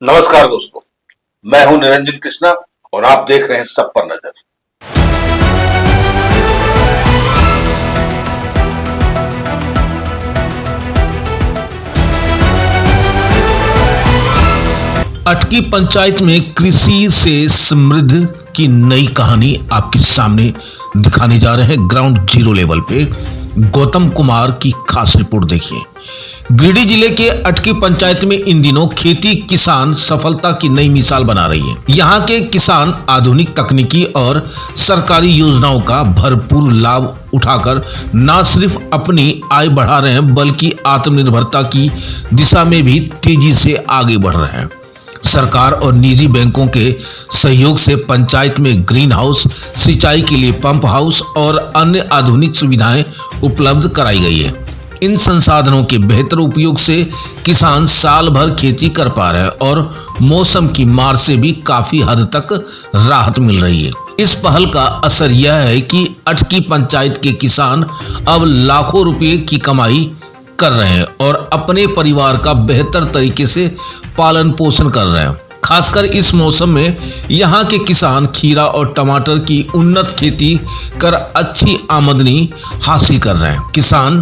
नमस्कार दोस्तों, मैं हूं निरंजन कृष्णा और आप देख रहे हैं सब पर नजर। अटकी पंचायत में कृषि से समृद्ध की नई कहानी आपके सामने दिखाने जा रहे हैं। ग्राउंड जीरो लेवल पे गौतम कुमार की खास रिपोर्ट देखिए। गिरिडीह जिले के अटकी पंचायत में इन दिनों खेती किसान सफलता की नई मिसाल बना रही है। यहाँ के किसान आधुनिक तकनीकी और सरकारी योजनाओं का भरपूर लाभ उठाकर न सिर्फ अपनी आय बढ़ा रहे हैं बल्कि आत्मनिर्भरता की दिशा में भी तेजी से आगे बढ़ रहे हैं। सरकार और निजी बैंकों के सहयोग से पंचायत में ग्रीन हाउस, सिंचाई के लिए पंप हाउस और अन्य आधुनिक सुविधाएं उपलब्ध कराई गई है। इन संसाधनों के बेहतर उपयोग से किसान साल भर खेती कर पा रहे हैं और मौसम की मार से भी काफी हद तक राहत मिल रही है। इस पहल का असर यह है कि अटकी पंचायत के किसान अब लाखों रुपए की कमाई कर रहे हैं और अपने परिवार का बेहतर तरीके से पालन पोषण कर रहे हैं। खासकर इस मौसम में यहाँ के किसान खीरा और टमाटर की उन्नत खेती कर अच्छी आमदनी हासिल कर रहे हैं। किसान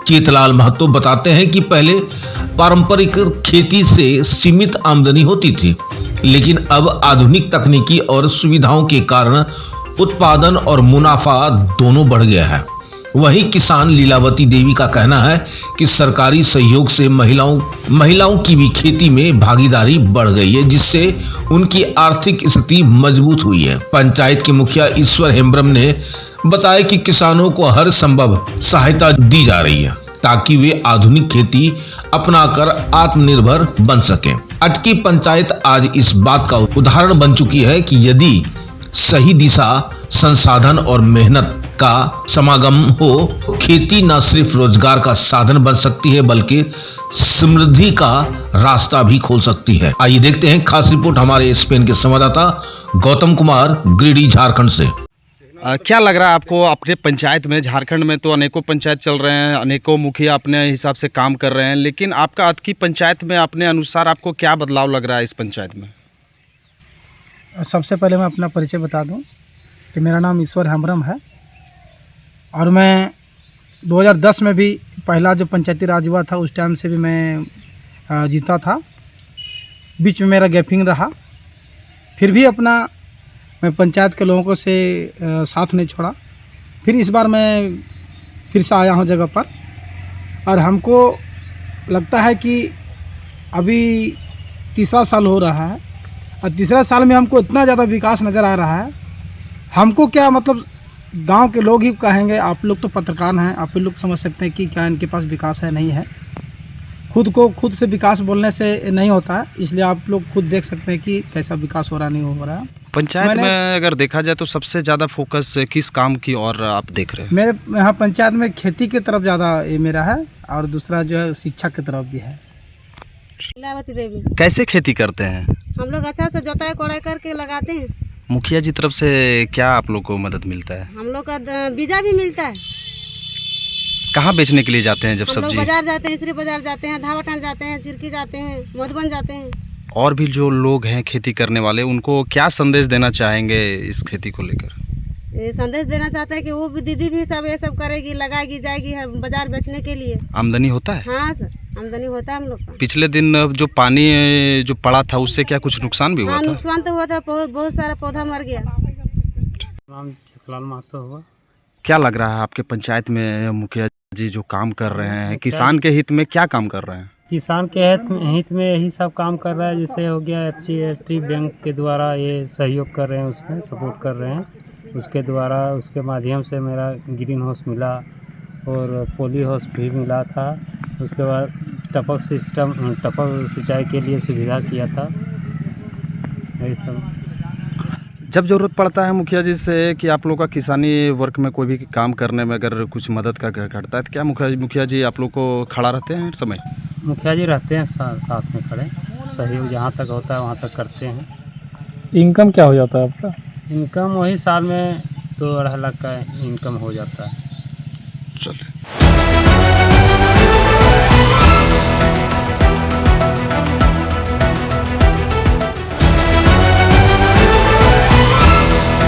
केतलाल महतो बताते हैं कि पहले पारंपरिक खेती से सीमित आमदनी होती थी, लेकिन अब आधुनिक तकनीकी और सुविधाओं के कारण उत्पादन और मुनाफा दोनों बढ़ गया है। वहीं किसान लीलावती देवी का कहना है कि सरकारी सहयोग से महिलाओं की भी खेती में भागीदारी बढ़ गई है, जिससे उनकी आर्थिक स्थिति मजबूत हुई है। पंचायत के मुखिया ईश्वर हेम्ब्रम ने बताया कि किसानों को हर संभव सहायता दी जा रही है ताकि वे आधुनिक खेती अपनाकर आत्मनिर्भर बन सकें। अटकी पंचायत आज इस बात का उदाहरण बन चुकी है कि यदि सही दिशा, संसाधन और मेहनत का समागम हो, खेती न सिर्फ रोजगार का साधन बन सकती है बल्कि समृद्धि का रास्ता भी खोल सकती है। आइए देखते हैं खास रिपोर्ट हमारे स्पेन के संवाददाता गौतम कुमार, गिरिडीह, झारखंड से। क्या लग रहा है आपको अपने पंचायत में? झारखंड में तो अनेकों पंचायत चल रहे हैं, अनेकों मुखिया अपने हिसाब से काम कर रहे हैं, लेकिन आपका अटकी पंचायत में अपने अनुसार आपको क्या बदलाव लग रहा है इस पंचायत में? सबसे पहले मैं अपना परिचय बता दूं कि मेरा नाम ईश्वर हेम्ब्रम है और मैं 2010 में भी पहला जो पंचायती राज हुआ था उस टाइम से भी मैं जीता था। बीच में मेरा गैपिंग रहा, फिर भी मैं पंचायत के लोगों से साथ नहीं छोड़ा। फिर इस बार मैं फिर से आया हूँ जगह पर और हमको लगता है कि अभी तीसरा साल हो रहा है और तीसरा साल में हमको इतना ज़्यादा विकास नज़र आ रहा है। हमको क्या मतलब गांव के लोग ही कहेंगे, आप लोग तो पत्रकार हैं, आप लोग समझ सकते हैं कि क्या इनके पास विकास है नहीं है। खुद से विकास बोलने से नहीं होता है, इसलिए आप लोग खुद देख सकते हैं कि कैसा विकास हो रहा नहीं हो रहा है। पंचायत में अगर देखा जाए तो सबसे ज़्यादा फोकस किस काम की और आप देख रहे हैं? मेरे यहाँ पंचायत में खेती की तरफ ज़्यादा ये मेरा है और दूसरा जो है शिक्षा की तरफ भी है। लीलावती देवी। कैसे खेती करते हैं? हम लोग अच्छा से जोताई कोड़ाई करके लगाते हैं। मुखिया जी तरफ से क्या आप लोग को मदद मिलता है? हम लोग का बीजा भी मिलता है। कहाँ बेचने के लिए जाते हैं जब हम लोग सब्जी? बाजार जाते हैं, इसरी बाजार जाते हैं, धावाठान जाते हैं, चिरकी जाते हैं, मधुबन जाते हैं। और भी जो लोग हैं खेती करने वाले, उनको क्या संदेश देना चाहेंगे इस खेती को लेकर? ये संदेश देना चाहते हैं कि वो भी दीदी भी सब ये सब करेगी, लगाएगी, जाएगी बाजार बेचने के लिए। आमदनी होता है? हाँ सर, आमदनी होता है हम लोग का। पिछले दिन जो पानी जो पड़ा था उससे क्या कुछ नुकसान भी हुआ हाँ, था? नुकसान तो हुआ था, बहुत सारा पौधा मर गया। नाम केतलाल महतो हुआ। क्या लग रहा है आपके पंचायत में मुखिया जी जो काम कर रहे हैं, किसान के हित में क्या काम कर रहे हैं? किसान के हित में यही सब काम कर रहा है। जैसे हो गया एफसी बैंक के द्वारा ये सहयोग कर रहे हैं, उसमें सपोर्ट कर रहे हैं। उसके द्वारा उसके माध्यम से मेरा ग्रीन हाउस मिला और पोली हाउस भी मिला था। उसके बाद टपक सिंचाई के लिए सुविधा किया था। यही सब जब ज़रूरत पड़ता है मुखिया जी से कि आप लोग का किसानी वर्क में कोई भी काम करने में अगर कुछ मदद का घटता है तो क्या मुखिया जी आप लोग को खड़ा रहते हैं हर समय? मुखिया जी रहते हैं साथ में खड़े, सहयोग जहाँ तक होता है वहाँ तक करते हैं। इनकम क्या हो जाता है आपका? इनकम वही साल में 2-2.5 लाख का इनकम हो जाता है। चलिए।